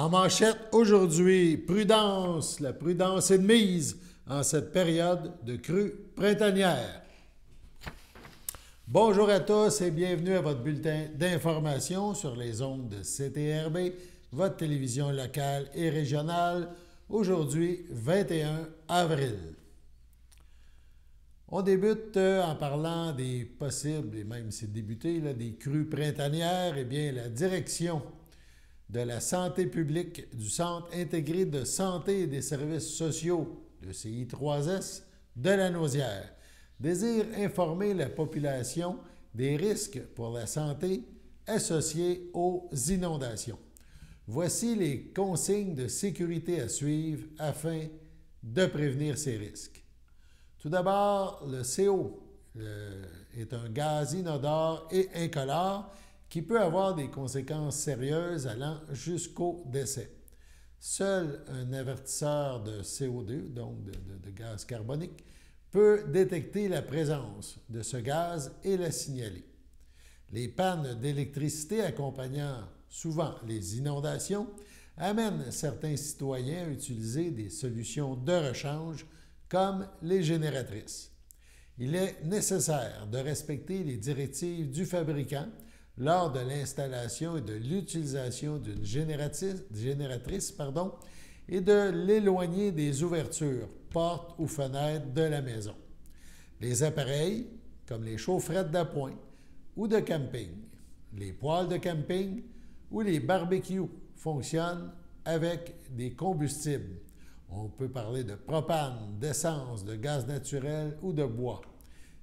En manchette aujourd'hui, prudence. La prudence est de mise en cette période de crue printanière. Bonjour à tous et bienvenue à votre bulletin d'information sur les ondes de CTRB, votre télévision locale et régionale, aujourd'hui 21 avril. On débute en parlant des possibles, et même c'est débuté, des crues printanières. Eh bien, la direction de la santé publique du Centre intégré de santé et des services sociaux, le CI3S, de la Naudière, désire informer la population des risques pour la santé associés aux inondations. Voici les consignes de sécurité à suivre afin de prévenir ces risques. Tout d'abord, le CO est un gaz inodore et incolore qui peut avoir des conséquences sérieuses allant jusqu'au décès. Seul un avertisseur de CO2, donc de gaz carbonique, peut détecter la présence de ce gaz et la signaler. Les pannes d'électricité accompagnant souvent les inondations amènent certains citoyens à utiliser des solutions de rechange comme les génératrices. Il est nécessaire de respecter les directives du fabricant lors de l'installation et de l'utilisation d'une génératrice et de l'éloigner des ouvertures, portes ou fenêtres de la maison. Les appareils, comme les chaufferettes d'appoint ou de camping, les poêles de camping ou les barbecues fonctionnent avec des combustibles. On peut parler de propane, d'essence, de gaz naturel ou de bois.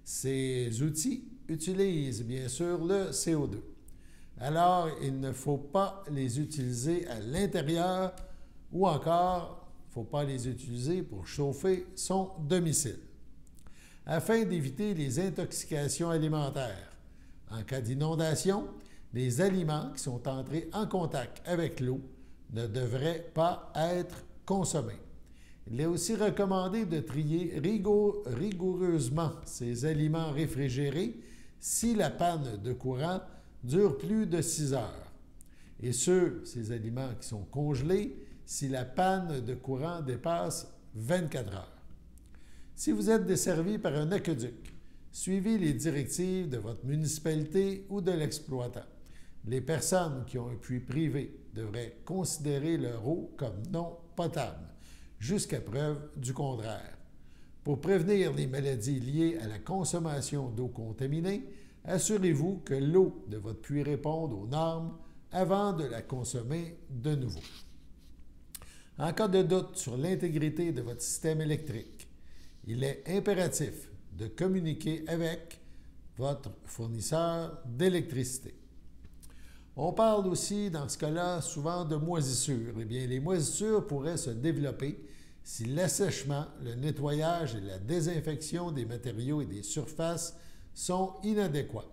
Ces outils utilisent bien sûr le CO2. Alors, il ne faut pas les utiliser à l'intérieur ou encore, il ne faut pas les utiliser pour chauffer son domicile. Afin d'éviter les intoxications alimentaires, en cas d'inondation, les aliments qui sont entrés en contact avec l'eau ne devraient pas être consommés. Il est aussi recommandé de trier rigoureusement ces aliments réfrigérés si la panne de courant dure plus de 6 heures. Et ces aliments qui sont congelés, si la panne de courant dépasse 24 heures. Si vous êtes desservi par un aqueduc, suivez les directives de votre municipalité ou de l'exploitant. Les personnes qui ont un puits privé devraient considérer leur eau comme non potable, jusqu'à preuve du contraire. Pour prévenir les maladies liées à la consommation d'eau contaminée, assurez-vous que l'eau de votre puits réponde aux normes avant de la consommer de nouveau. En cas de doute sur l'intégrité de votre système électrique, il est impératif de communiquer avec votre fournisseur d'électricité. On parle aussi, dans ce cas-là, souvent de moisissures. Eh bien, les moisissures pourraient se développer si l'assèchement, le nettoyage et la désinfection des matériaux et des surfaces sont inadéquats.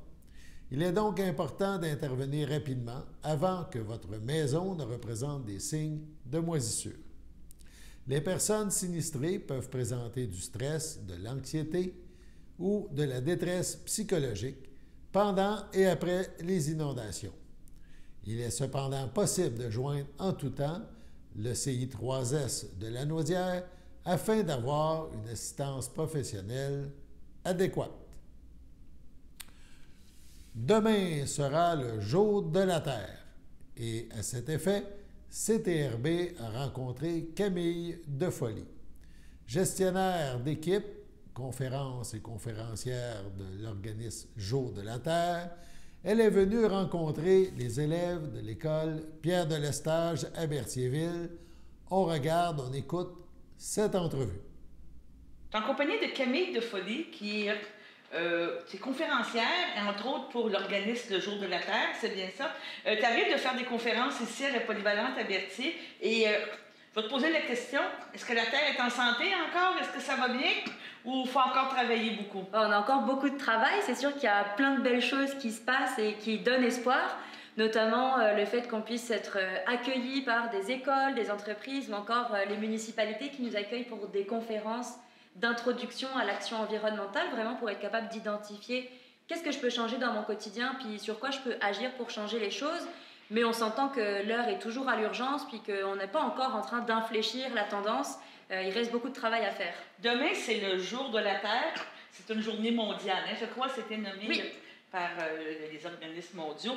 Il est donc important d'intervenir rapidement avant que votre maison ne représente des signes de moisissure. Les personnes sinistrées peuvent présenter du stress, de l'anxiété ou de la détresse psychologique pendant et après les inondations. Il est cependant possible de joindre en tout temps le CI3S de la Naudière afin d'avoir une assistance professionnelle adéquate. Demain sera le jour de la Terre et à cet effet, CTRB a rencontré Camille Defolly, gestionnaire d'équipe, conférence et conférencière de l'organisme Jour de la Terre. Elle est venue rencontrer les élèves de l'école Pierre de Lestage à Berthierville. On regarde, on écoute cette entrevue. Je suis en compagnie de Camille Defolly, qui est conférencière, entre autres pour l'organisme Le Jour de la Terre, c'est bien ça. Tu arrives de faire des conférences ici à la Polyvalente à Berthier et je vais te poser la question, est-ce que la Terre est en santé encore? Est-ce que ça va bien? Ou il faut encore travailler beaucoup? On a encore beaucoup de travail. C'est sûr qu'il y a plein de belles choses qui se passent et qui donnent espoir, notamment le fait qu'on puisse être accueillis par des écoles, des entreprises ou encore les municipalités qui nous accueillent pour des conférences d'introduction à l'action environnementale, vraiment pour être capable d'identifier qu'est-ce que je peux changer dans mon quotidien, puis sur quoi je peux agir pour changer les choses. Mais on s'entend que l'heure est toujours à l'urgence, puis qu'on n'est pas encore en train d'infléchir la tendance. Il reste beaucoup de travail à faire. Demain, c'est le jour de la Terre. C'est une journée mondiale. Hein? Je crois que c'était nommé par les organismes mondiaux.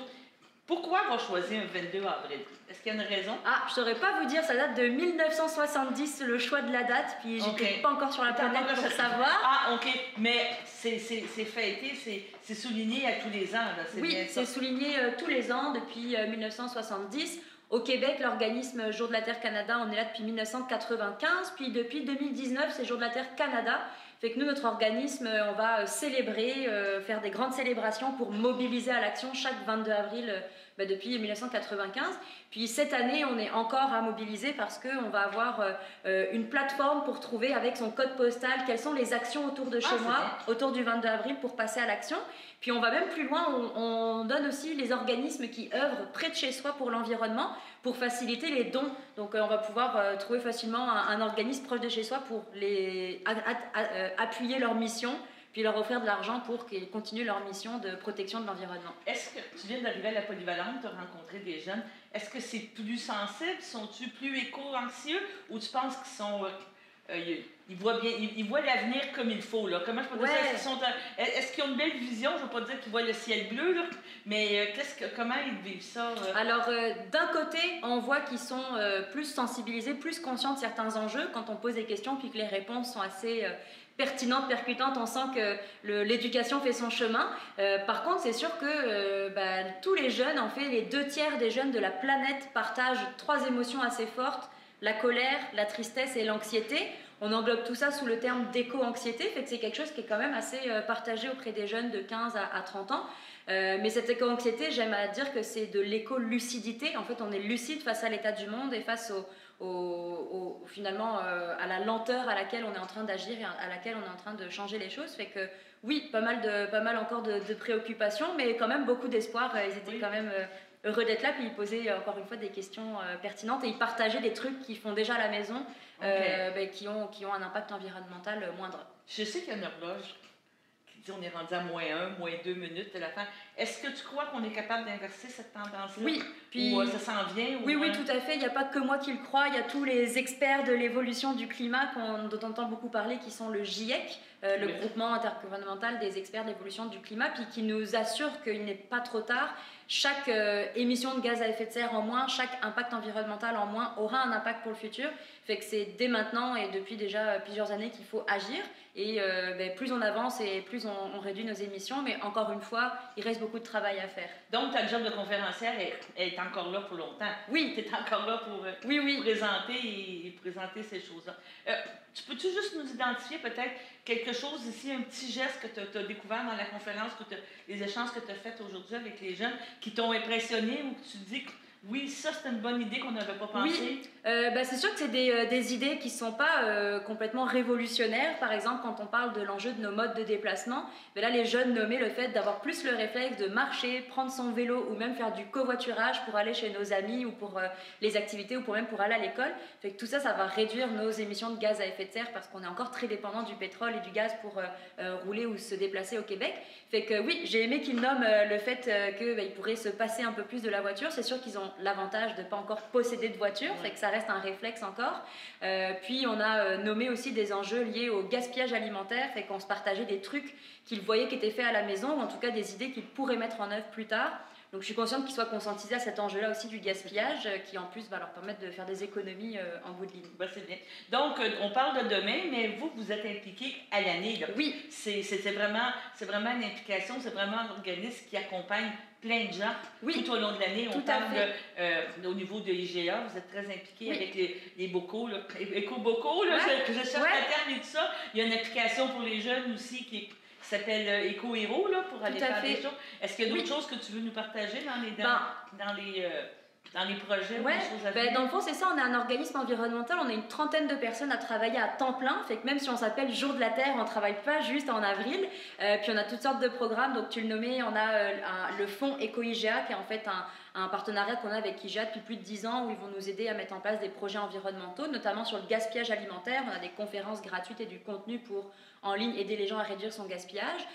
Pourquoi avoir choisi un 22 avril? Est-ce qu'il y a une raison? Ah, je ne saurais pas vous dire, ça date de 1970, le choix de la date, puis j'étais pas encore sur la planète pour savoir. Ah, OK, mais c'est fêté, c'est souligné à tous les ans. Là, oui, c'est souligné tous les ans depuis 1970. Au Québec, l'organisme Jour de la Terre Canada, on est là depuis 1995, puis depuis 2019, c'est Jour de la Terre Canada. Fait que nous, notre organisme, on va célébrer, faire des grandes célébrations pour mobiliser à l'action chaque 22 avril depuis 1995. Puis cette année, on est encore à mobiliser parce qu'on va avoir une plateforme pour trouver avec son code postal quelles sont les actions autour de chez moi, autour du 22 avril pour passer à l'action. Puis on va même plus loin, on donne aussi les organismes qui œuvrent près de chez soi pour l'environnement pour faciliter les dons. Donc on va pouvoir trouver facilement un organisme proche de chez soi pour appuyer leur mission, puis leur offrir de l'argent pour qu'ils continuent leur mission de protection de l'environnement. Est-ce que tu viens d'arriver à la polyvalente, tu as rencontré des jeunes, est-ce que c'est plus sensible, sont-ils plus éco-anxieux ou tu penses qu'ils sont... ils voient l'avenir comme il faut. Là. Comment je peux dire ça? Est-ce qu'ils ont une belle vision? Je ne veux pas dire qu'ils voient le ciel bleu, là, mais comment ils vivent ça? Alors, d'un côté, on voit qu'ils sont plus sensibilisés, plus conscients de certains enjeux quand on pose des questions, puis que les réponses sont assez pertinentes, percutantes. On sent que l'éducation fait son chemin. Par contre, c'est sûr que tous les jeunes, en fait, les 2/3 des jeunes de la planète partagent 3 émotions assez fortes: la colère, la tristesse et l'anxiété. On englobe tout ça sous le terme d'éco-anxiété, fait que c'est quelque chose qui est quand même assez partagé auprès des jeunes de 15 à 30 ans. Mais cette éco-anxiété, j'aime à dire que c'est de l'éco-lucidité. En fait, on est lucide face à l'état du monde et face finalement à la lenteur à laquelle on est en train d'agir et à laquelle on est en train de changer les choses. Fait que oui, pas mal encore de préoccupations, mais quand même beaucoup d'espoir. Ils étaient quand même... heureux d'être là, puis ils posaient encore une fois des questions pertinentes et ils partageaient des trucs qu'ils font déjà à la maison, qui ont un impact environnemental moindre. Je sais qu'il y a une horloge qui dit on est rendu à -1, -2 minutes de la fin. Est-ce que tu crois qu'on est capable d'inverser cette tendance-là? Oui. Puis, ou ça s'en vient? Oui, tout à fait. Il n'y a pas que moi qui le crois. Il y a tous les experts de l'évolution du climat dont on entend beaucoup parler, qui sont le GIEC, le groupement intergouvernemental des experts de l'évolution du climat, puis qui nous assure qu'il n'est pas trop tard. Chaque émission de gaz à effet de serre en moins, chaque impact environnemental en moins aura un impact pour le futur. Fait que c'est dès maintenant et depuis déjà plusieurs années qu'il faut agir. Et plus on avance et plus on réduit nos émissions. Mais encore une fois, il reste beaucoup de travail à faire. Donc, ta job de conférencière est encore là pour longtemps. Oui. Tu es encore là pour présenter ces choses-là. Tu peux-tu juste nous identifier peut-être quelque chose ici, un petit geste que tu as découvert dans la conférence, les échanges que tu as faits aujourd'hui avec les jeunes, qui t'ont impressionné ou que tu dis que oui, ça c'est une bonne idée qu'on n'avait pas pensé? Oui, c'est sûr que c'est des idées qui ne sont pas complètement révolutionnaires. Par exemple, quand on parle de l'enjeu de nos modes de déplacement, là les jeunes nommaient le fait d'avoir plus le réflexe de marcher, prendre son vélo ou même faire du covoiturage pour aller chez nos amis ou pour les activités ou même pour aller à l'école. Fait que tout ça, ça va réduire nos émissions de gaz à effet de serre parce qu'on est encore très dépendant du pétrole et du gaz pour rouler ou se déplacer au Québec. Fait que oui, j'ai aimé qu'ils nomment le fait qu'ils pourraient se passer un peu plus de la voiture. C'est sûr qu'ils ont l'avantage de ne pas encore posséder de voiture, fait que ça reste un réflexe encore. Puis on a nommé aussi des enjeux liés au gaspillage alimentaire, fait qu'on se partageait des trucs qu'ils voyaient qui étaient faits à la maison, ou en tout cas des idées qu'ils pourraient mettre en œuvre plus tard. Donc je suis consciente qu'ils soient conscientisés à cet enjeu-là aussi du gaspillage, qui en plus va leur permettre de faire des économies en bout de ligne. C'est bien. Donc on parle de demain, mais vous êtes impliqués à l'année. Là. Oui. C'est vraiment une implication, c'est vraiment un organisme qui accompagne plein de gens tout au long de l'année. On parle au niveau de l'IGA, vous êtes très impliqués avec les bocaux, éco-bocaux, je cherche le terme et tout ça. Il y a une application pour les jeunes aussi qui s'appelle Éco-Héros pour aller faire des choses. Est-ce qu'il y a d'autres choses que tu veux nous partager dans les projets ou les choses à venir? Dans le fond, c'est ça, on est un organisme environnemental, on est une trentaine de personnes à travailler à temps plein, fait que même si on s'appelle Jour de la Terre, on ne travaille pas juste en avril, puis on a toutes sortes de programmes, donc tu le nommais, on a le fonds Éco-IGA qui est en fait un partenariat qu'on a avec IGA depuis plus de 10 ans où ils vont nous aider à mettre en place des projets environnementaux, notamment sur le gaspillage alimentaire. On a des conférences gratuites et du contenu pour en ligne aider les gens à réduire son gaspillage.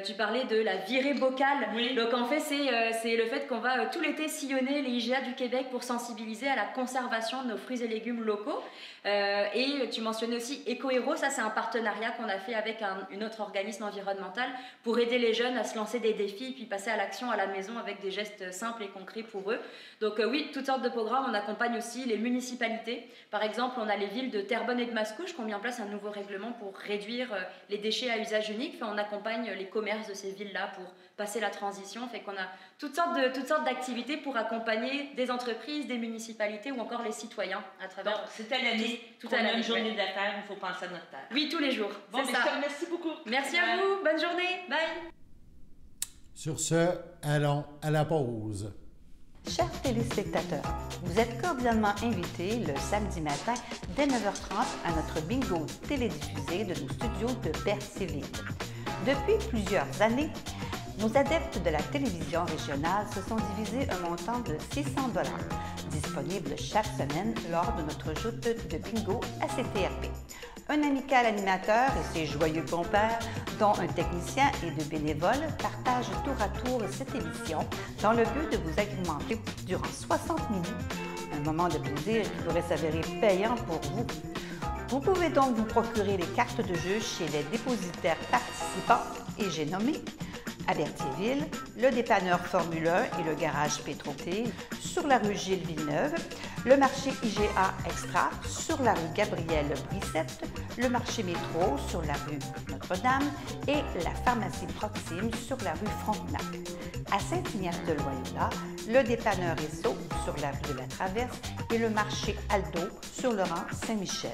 Tu parlais de la virée bocale. Oui. Donc en fait, c'est le fait qu'on va tout l'été sillonner les IGA du Québec pour sensibiliser à la conservation de nos fruits et légumes locaux. Et tu mentionnais aussi EcoHero, ça c'est un partenariat qu'on a fait avec un autre organisme environnemental pour aider les jeunes à se lancer des défis et puis passer à l'action à la maison avec des gestes simples et concrets pour eux. Donc oui, toutes sortes de programmes. On accompagne aussi les municipalités. Par exemple, on a les villes de Terrebonne et de Mascouche qui ont mis en place un nouveau règlement pour réduire les déchets à usage unique. Enfin, on accompagne les commerces de ces villes-là pour passer la transition. Fait qu'on a toutes sortes d'activités pour accompagner des entreprises, des municipalités ou encore les citoyens à travers. Donc, c'est à l'année. Tout Qu'on à a l'année, une journée ouais. de la Terre, il faut penser à notre Terre. Oui, tous les jours. Bon, C'est mais ça. je te remercie beaucoup. Merci à vous. Bonne journée. Bye. Sur ce, allons à la pause. Chers téléspectateurs, vous êtes cordialement invités le samedi matin dès 9h30 à notre bingo télédiffusé de nos studios de Berthierville. Depuis plusieurs années, nos adeptes de la télévision régionale se sont divisés un montant de 600 $, disponible chaque semaine lors de notre joute de bingo à CTRP. Un amical animateur et ses joyeux compères, dont un technicien et deux bénévoles, partagent tour à tour cette émission dans le but de vous agrémenter durant 60 minutes. Un moment de plaisir qui pourrait s'avérer payant pour vous. Vous pouvez donc vous procurer les cartes de jeu chez les dépositaires participants et j'ai nommé à Berthierville, le dépanneur Formule 1 et le garage Pétroté sur la rue Gilles Villeneuve, le marché IGA Extra sur la rue Gabrielle Brissette, le marché Métro sur la rue Notre-Dame et la pharmacie Proxime sur la rue Frontenac. À Saint-Ignace-de-Loyola, le dépanneur Esso sur la rue de la Traverse et le marché Aldo sur le rang Saint-Michel.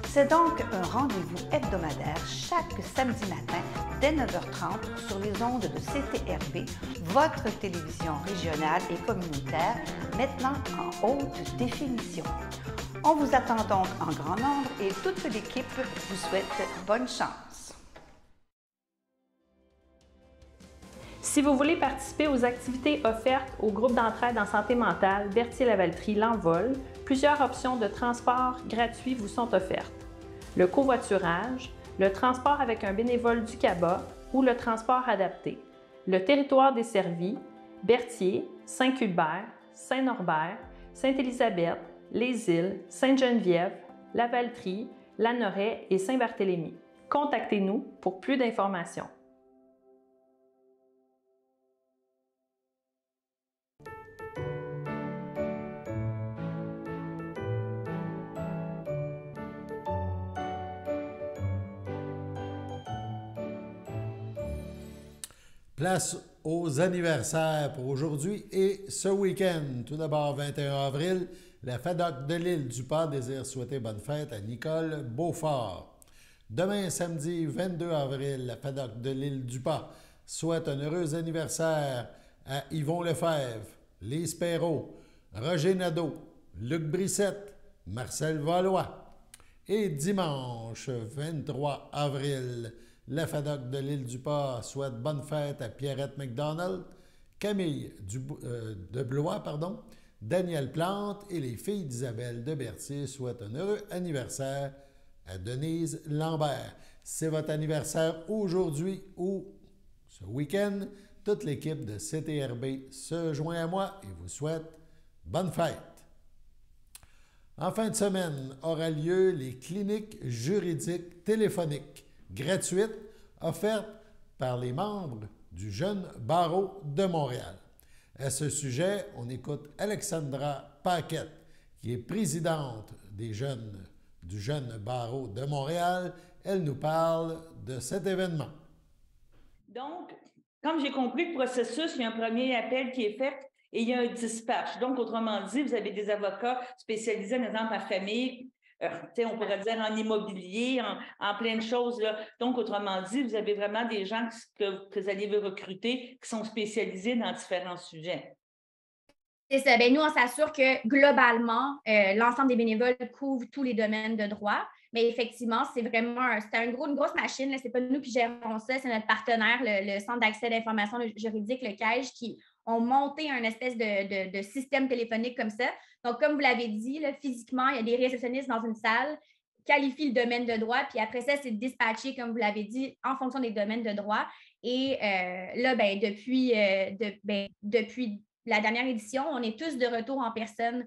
C'est donc un rendez-vous hebdomadaire chaque samedi matin dès 9h30 sur les ondes de CTRB, votre télévision régionale et communautaire, maintenant en haute définition. On vous attend donc en grand nombre et toute l'équipe vous souhaite bonne chance. Si vous voulez participer aux activités offertes au groupe d'entraide en santé mentale Berthier-Lavaltrie L'Envol, plusieurs options de transport gratuits vous sont offertes. Le covoiturage, le transport avec un bénévole du CABA ou le transport adapté. Le territoire desservi, Berthier, Saint-Cuthbert, Saint-Norbert, Sainte-Élisabeth, Les Îles, Sainte-Geneviève, Lavaltrie, Lanoraie et Saint-Barthélemy. Contactez-nous pour plus d'informations. Place aux anniversaires pour aujourd'hui et ce week-end. Tout d'abord, 21 avril, la FADOC de l'île du Pas désire souhaiter bonne fête à Nicole Beaufort. Demain, samedi 22 avril, la FADOC de l'île du Pas souhaite un heureux anniversaire à Yvon Lefebvre, Lise Perrault, Roger Nadeau, Luc Brissette, Marcel Valois. Et dimanche 23 avril, la FADOC de l'île du Pas souhaite bonne fête à Pierrette McDonald, Camille de Blois, Daniel Plante et les filles d'Isabelle de Berthier souhaitent un heureux anniversaire à Denise Lambert. C'est votre anniversaire aujourd'hui ou ce week-end. Toute l'équipe de CTRB se joint à moi et vous souhaite bonne fête. En fin de semaine aura lieu les cliniques juridiques téléphoniques gratuites offertes par les membres du Jeune Barreau de Montréal. À ce sujet, on écoute Alexandra Paquette, qui est présidente du Jeune Barreau de Montréal. Elle nous parle de cet événement. Donc, comme j'ai compris le processus, il y a un premier appel qui est fait et il y a un dispatch. Donc, autrement dit, vous avez des avocats spécialisés, par exemple, en famille, on pourrait dire en immobilier, en plein de choses. Là. Donc, autrement dit, vous avez vraiment des gens que vous allez recruter qui sont spécialisés dans différents sujets. C'est ça. Bien, nous, on s'assure que globalement, l'ensemble des bénévoles couvrent tous les domaines de droit. Mais effectivement, c'est vraiment une grosse machine. Ce n'est pas nous qui gérons ça, c'est notre partenaire, le Centre d'accès à l'information juridique, le CAIJ, qui ont monté un espèce de système téléphonique comme ça. Donc, comme vous l'avez dit, là, physiquement, il y a des réceptionnistes dans une salle, qualifient le domaine de droit, puis après ça, c'est dispatché, comme vous l'avez dit, en fonction des domaines de droit. Et là, depuis la dernière édition, on est tous de retour en personne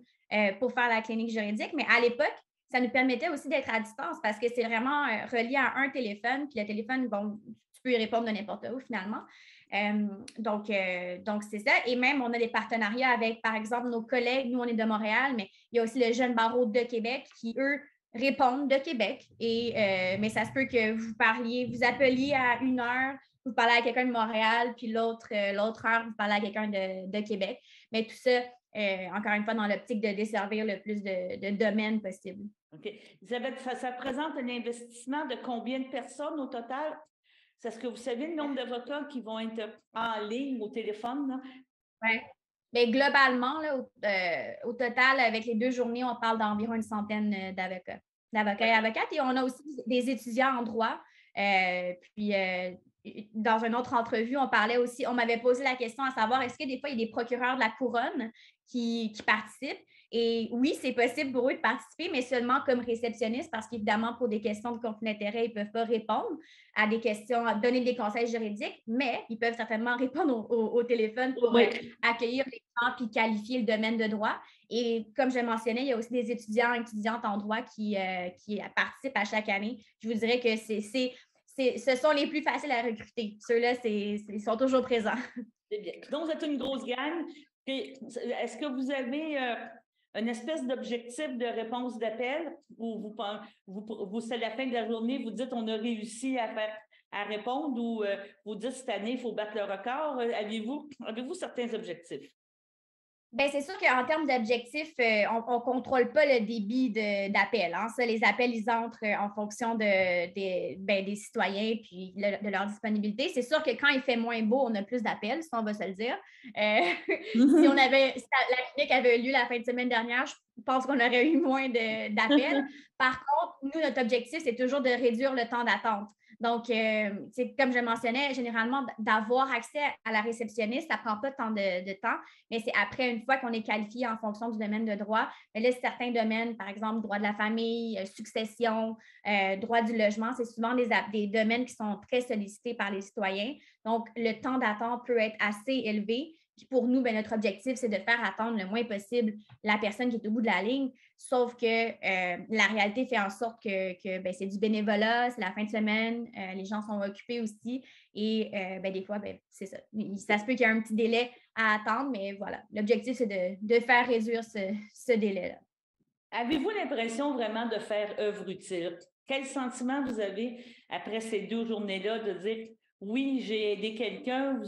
pour faire la clinique juridique, mais à l'époque, ça nous permettait aussi d'être à distance parce que c'est vraiment relié à un téléphone, puis le téléphone, bon, tu peux y répondre de n'importe où finalement. Donc, c'est ça. Et même, on a des partenariats avec, par exemple, nos collègues. Nous, on est de Montréal, mais il y a aussi le Jeune Barreau de Québec qui, eux, répondent de Québec. Mais ça se peut que vous appeliez à 1 heure, vous parlez à quelqu'un de Montréal, puis l'autre heure, vous parlez à quelqu'un de Québec. Mais tout ça, encore une fois, dans l'optique de desservir le plus de domaines possible. OK. Elisabeth, ça représente un investissement de combien de personnes au total? Est-ce que vous savez le nombre d'avocats qui vont être en ligne au téléphone? Oui. Mais globalement, là, au total, avec les 2 journées, on parle d'environ une centaine d'avocats et avocates. Et on a aussi des étudiants en droit. Dans une autre entrevue, on m'avait posé la question à savoir est-ce que des fois, il y a des procureurs de la couronne qui participent? Et oui, c'est possible pour eux de participer, mais seulement comme réceptionnistes, parce qu'évidemment, pour des questions de conflit d'intérêt, ils ne peuvent pas répondre à des questions, donner des conseils juridiques, mais ils peuvent certainement répondre au téléphone pour accueillir les gens puis qualifier le domaine de droit. Et comme je mentionnais, il y a aussi des étudiants et étudiantes en droit qui participent à chaque année. Je vous dirais que ce sont les plus faciles à recruter. Ceux-là, ils sont toujours présents. C'est bien. Donc, vous êtes une grosse gang. Est-ce que vous avez une espèce d'objectif de réponse d'appel ou vous, c'est la fin de la journée, vous dites on a réussi à répondre ou vous dites cette année, il faut battre le record? Avez-vous certains objectifs? Bien, c'est sûr qu'en termes d'objectifs, on ne contrôle pas le débit d'appel. Hein. Ça, les appels, ils entrent en fonction des citoyens puis de leur disponibilité. C'est sûr que quand il fait moins beau, on a plus d'appels, ça, on va se le dire. Si la clinique avait eu lieu la fin de semaine dernière, je pense qu'on aurait eu moins d'appels. Par contre, nous, notre objectif, c'est toujours de réduire le temps d'attente. Donc, comme je mentionnais, généralement, d'avoir accès à la réceptionniste, ça ne prend pas tant de temps, mais c'est après, une fois qu'on est qualifié en fonction du domaine de droit. Mais là, certains domaines, par exemple, droit de la famille, succession, droit du logement, c'est souvent des domaines qui sont très sollicités par les citoyens. Donc, le temps d'attente peut être assez élevé. Puis pour nous, notre objectif, c'est de faire attendre le moins possible la personne qui est au bout de la ligne, sauf que la réalité fait en sorte que c'est du bénévolat, c'est la fin de semaine, les gens sont occupés aussi et des fois, c'est ça. Ça se peut qu'il y ait un petit délai à attendre, mais voilà, l'objectif, c'est de faire réduire ce délai-là. Avez-vous l'impression vraiment de faire œuvre utile? Quel sentiment vous avez après ces 2 journées-là de dire oui, j'ai aidé quelqu'un,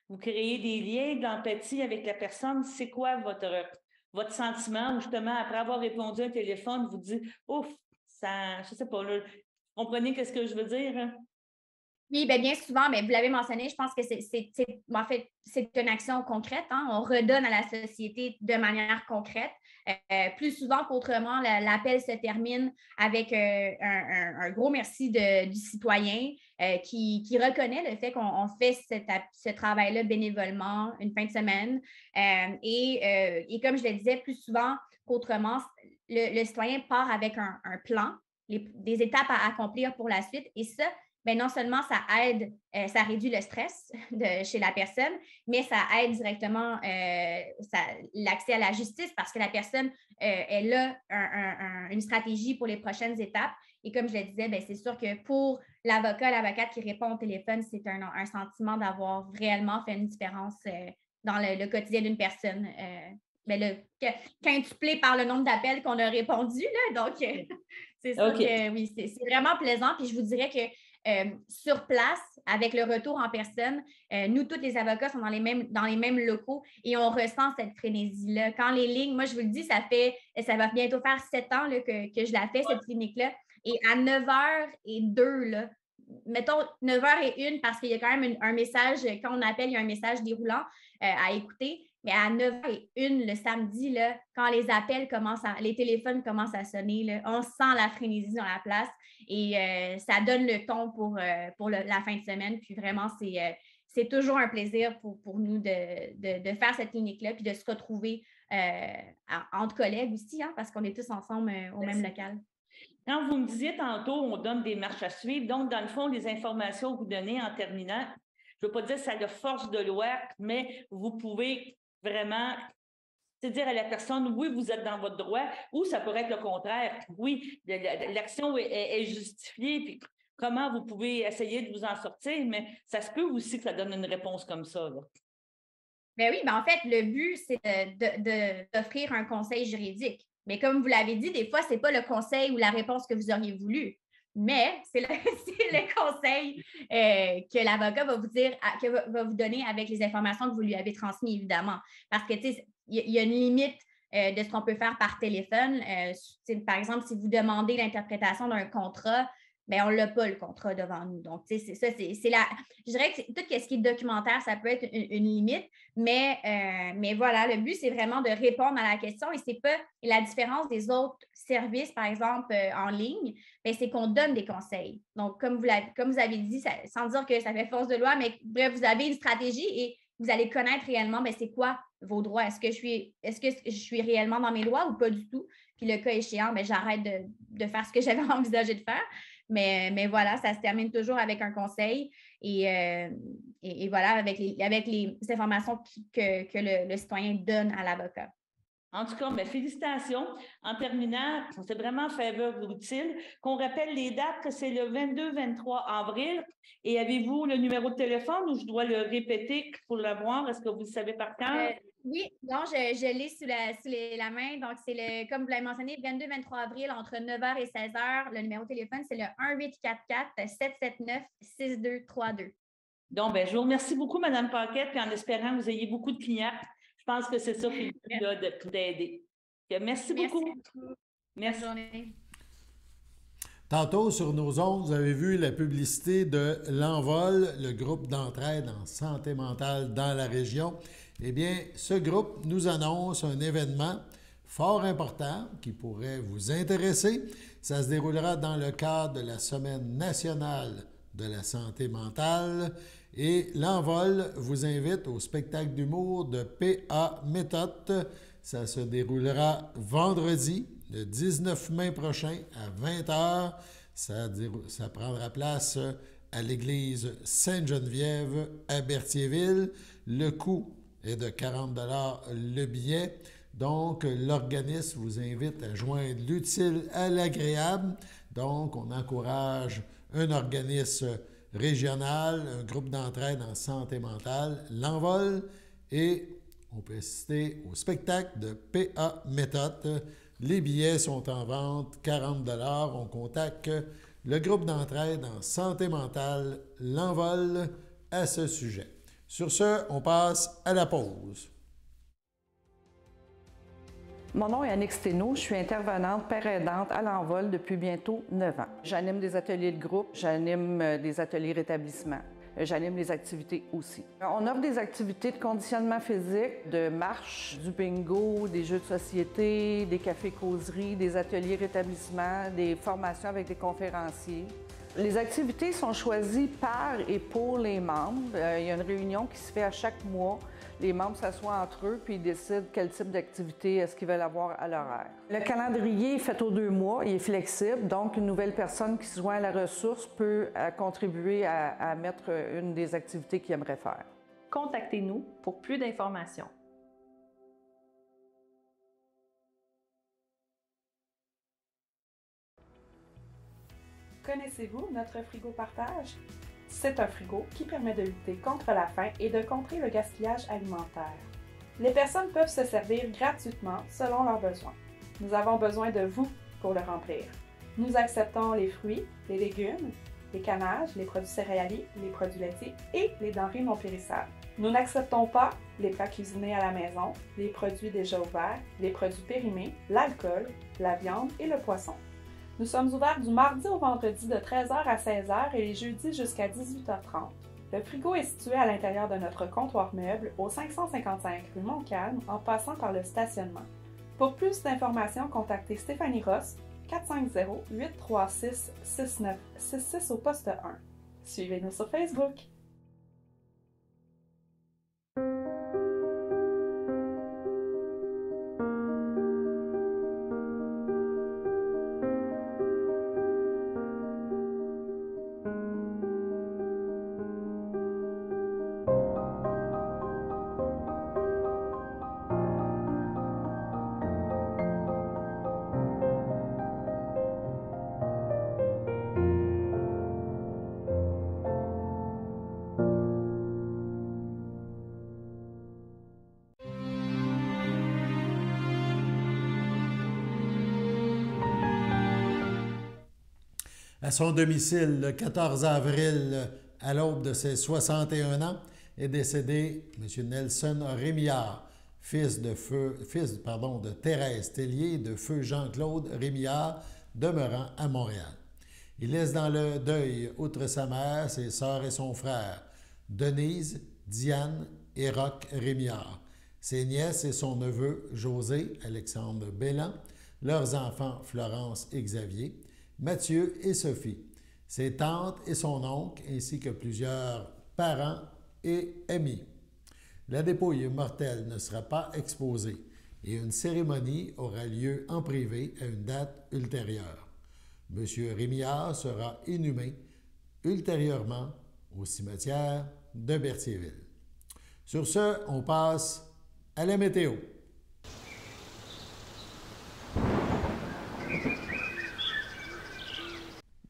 vous créez des liens d'empathie avec la personne? C'est quoi votre sentiment? Ou justement, après avoir répondu à un téléphone, vous dites ouf, ça, je ne sais pas, là, vous comprenez ce que je veux dire? Hein? Oui, bien souvent, mais vous l'avez mentionné, je pense que c'est une action concrète. Hein? On redonne à la société de manière concrète. Plus souvent qu'autrement, l'appel se termine avec un gros merci du citoyen qui reconnaît le fait qu'on fait ce travail-là bénévolement une fin de semaine. Et comme je le disais, plus souvent qu'autrement, le citoyen part avec un plan, des étapes à accomplir pour la suite. Et ça, non seulement ça aide, ça réduit le stress chez la personne, mais ça aide directement l'accès à la justice parce que la personne, elle a une stratégie pour les prochaines étapes. Et comme je le disais, c'est sûr que pour l'avocate qui répond au téléphone, c'est un sentiment d'avoir réellement fait une différence dans le quotidien d'une personne. Quintuplé par le nombre d'appels qu'on a répondu. Là, donc, c'est sûr que oui, c'est vraiment plaisant. Puis je vous dirais que sur place, avec le retour en personne, nous, tous les avocats sont dans les mêmes locaux et on ressent cette frénésie-là. Quand les lignes, moi, je vous le dis, ça va bientôt faire 7 ans là, que je la fais, cette clinique-là. Et à 9h02, là, mettons 9h01, parce qu'il y a quand même un message, quand on appelle, il y a un message déroulant à écouter. Mais à 9h01 le samedi, là, quand les téléphones commencent à sonner, là, on sent la frénésie dans la place et ça donne le ton pour la fin de semaine. Puis vraiment, c'est toujours un plaisir pour nous de faire cette clinique-là, puis de se retrouver entre collègues aussi, hein, parce qu'on est tous ensemble au même local. Quand vous me disiez tantôt, on donne des marches à suivre, donc dans le fond, les informations que vous donnez en terminant, je ne veux pas dire que ça a de force de loi, mais vous pouvez vraiment dire à la personne, oui, vous êtes dans votre droit, ou ça pourrait être le contraire. Oui, l'action est justifiée, puis comment vous pouvez essayer de vous en sortir, mais ça se peut aussi que ça donne une réponse comme ça. Là. Ben oui, ben en fait, le but, c'est d'offrir un conseil juridique. Mais comme vous l'avez dit, des fois, ce n'est pas le conseil ou la réponse que vous auriez voulu, mais c'est le conseil que l'avocat va vous dire, va vous donner avec les informations que vous lui avez transmises, évidemment. Parce que, tu sais, il y a une limite de ce qu'on peut faire par téléphone. Par exemple, si vous demandez l'interprétation d'un contrat, bien, on n'a pas le contrat devant nous. Donc, tu sais, je dirais que tout ce qui est documentaire, ça peut être une limite, mais voilà, le but, c'est vraiment de répondre à la question et c'est pas la différence des autres services, par exemple, en ligne, bien, c'est qu'on donne des conseils. Donc, comme vous avez dit, sans dire que ça fait force de loi, mais bref, vous avez une stratégie et vous allez connaître réellement, bien, c'est quoi vos droits. Est-ce que je suis réellement dans mes lois ou pas du tout? Puis le cas échéant, bien, j'arrête de faire ce que j'avais envisagé de faire. Mais voilà, ça se termine toujours avec un conseil et voilà, avec les informations que le citoyen donne à l'avocat. En tout cas, bien, félicitations. En terminant, c'est vraiment faveur utile. Qu'on rappelle les dates, que c'est le 22-23 avril. Et avez-vous le numéro de téléphone ou je dois le répéter pour l'avoir? Est-ce que vous le savez par cœur? Oui, non, je l'ai sous la main. Donc, c'est comme vous l'avez mentionné, 22-23 avril, entre 9h et 16h. Le numéro de téléphone, c'est le 1-844-779-6232. Donc, bien, je vous remercie beaucoup, Mme Paquette, puis en espérant que vous ayez beaucoup de clients. Je pense que c'est ça qui est d'aider. Merci beaucoup. Merci. Bonne journée. Tantôt, sur nos ondes, vous avez vu la publicité de l'Envol, le groupe d'entraide en santé mentale dans la région. Eh bien, ce groupe nous annonce un événement fort important qui pourrait vous intéresser. Ça se déroulera dans le cadre de la Semaine nationale de la santé mentale. Et l'Envol vous invite au spectacle d'humour de P.A. Méthode. Ça se déroulera vendredi, le 19 mai prochain, à 20h. Ça prendra place à l'église Sainte-Geneviève à Berthierville. Le coût est de 40 $ le billet. Donc, l'organisme vous invite à joindre l'utile à l'agréable. Donc, on encourage un organisme régional, un groupe d'entraide en santé mentale, l'Envol, et on peut assister au spectacle de P.A. Méthode. Les billets sont en vente, 40 $. On contacte le groupe d'entraide en santé mentale, l'Envol, à ce sujet. Sur ce, on passe à la pause. Mon nom est Annick Sténault, je suis intervenante père aidante à l'Envol depuis bientôt 9 ans. J'anime des ateliers de groupe, j'anime des ateliers rétablissement. J'anime les activités aussi. On offre des activités de conditionnement physique, de marche, du bingo, des jeux de société, des cafés-causeries, des ateliers rétablissement, des formations avec des conférenciers. Les activités sont choisies par et pour les membres. Il y a une réunion qui se fait à chaque mois. Les membres s'assoient entre eux puis ils décident quel type d'activité est-ce qu'ils veulent avoir à l'horaire. Le calendrier est fait aux 2 mois, il est flexible, donc une nouvelle personne qui se joint à la ressource peut contribuer à mettre une des activités qu'il aimerait faire. Contactez-nous pour plus d'informations. Connaissez-vous notre frigo partage? C'est un frigo qui permet de lutter contre la faim et de contrer le gaspillage alimentaire. Les personnes peuvent se servir gratuitement selon leurs besoins. Nous avons besoin de vous pour le remplir. Nous acceptons les fruits, les légumes, les cannages, les produits céréaliers, les produits laitiers et les denrées non périssables. Nous n'acceptons pas les plats cuisinés à la maison, les produits déjà ouverts, les produits périmés, l'alcool, la viande et le poisson. Nous sommes ouverts du mardi au vendredi de 13h à 16h et les jeudis jusqu'à 18h30. Le frigo est situé à l'intérieur de notre comptoir meuble au 555 rue Montcalm en passant par le stationnement. Pour plus d'informations, contactez Stéphanie Ross, 450-836-6966 au poste 1. Suivez-nous sur Facebook. son domicile le 14 avril à l'aube de ses 61 ans est décédé M. Nelson Rémillard, fils de Thérèse Tellier de feu Jean-Claude Rémillard, demeurant à Montréal. Il laisse dans le deuil, outre sa mère, ses sœurs et son frère, Denise, Diane et Roch Rémillard, ses nièces et son neveu José Alexandre Belland, leurs enfants Florence et Xavier, Mathieu et Sophie, ses tantes et son oncle, ainsi que plusieurs parents et amis. La dépouille mortelle ne sera pas exposée et une cérémonie aura lieu en privé à une date ultérieure. M. Rémillard sera inhumé ultérieurement au cimetière de Berthierville. Sur ce, on passe à la météo.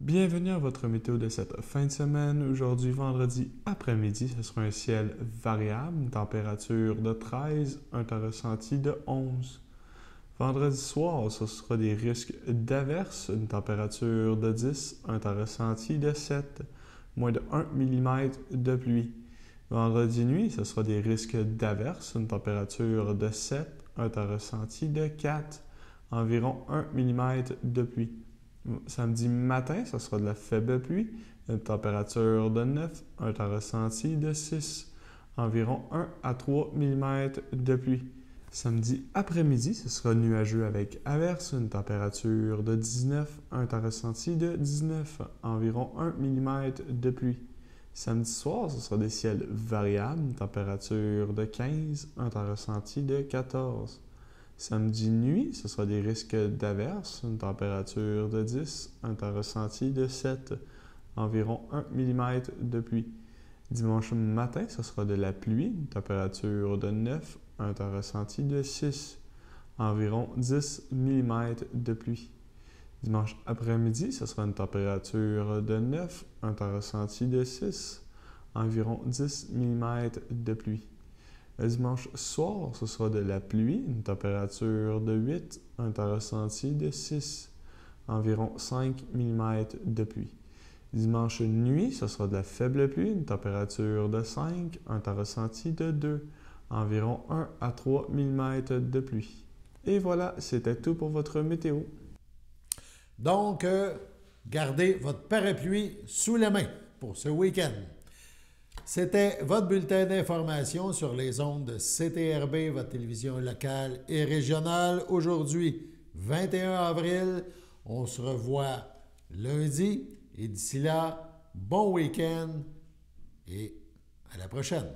Bienvenue à votre météo de cette fin de semaine. Aujourd'hui, vendredi après-midi, ce sera un ciel variable, une température de 13, un temps ressenti de 11. Vendredi soir, ce sera des risques d'averses, une température de 10, un temps ressenti de 7, moins de 1 mm de pluie. Vendredi nuit, ce sera des risques d'averses, une température de 7, un temps ressenti de 4, environ 1 mm de pluie. Samedi matin, ce sera de la faible pluie, une température de 9, un temps ressenti de 6, environ 1 à 3 mm de pluie. Samedi après-midi, ce sera nuageux avec averses, une température de 19, un temps ressenti de 19, environ 1 mm de pluie. Samedi soir, ce sera des ciels variables, une température de 15, un temps ressenti de 14. Samedi nuit, ce sera des risques d'averses, une température de 10, un temps ressenti de 7, environ 1 mm de pluie. Dimanche matin, ce sera de la pluie, une température de 9, un temps ressenti de 6, environ 10 mm de pluie. Dimanche après-midi, ce sera une température de 9, un temps ressenti de 6, environ 10 mm de pluie. Le dimanche soir, ce sera de la pluie, une température de 8, un temps ressenti de 6, environ 5 mm de pluie. Dimanche nuit, ce sera de la faible pluie, une température de 5, un temps ressenti de 2, environ 1 à 3 mm de pluie. Et voilà, c'était tout pour votre météo. Donc, gardez votre parapluie sous la main pour ce week-end. C'était votre bulletin d'information sur les ondes de CTRB, votre télévision locale et régionale. Aujourd'hui, 21 avril, on se revoit lundi et d'ici là, bon week-end et à la prochaine.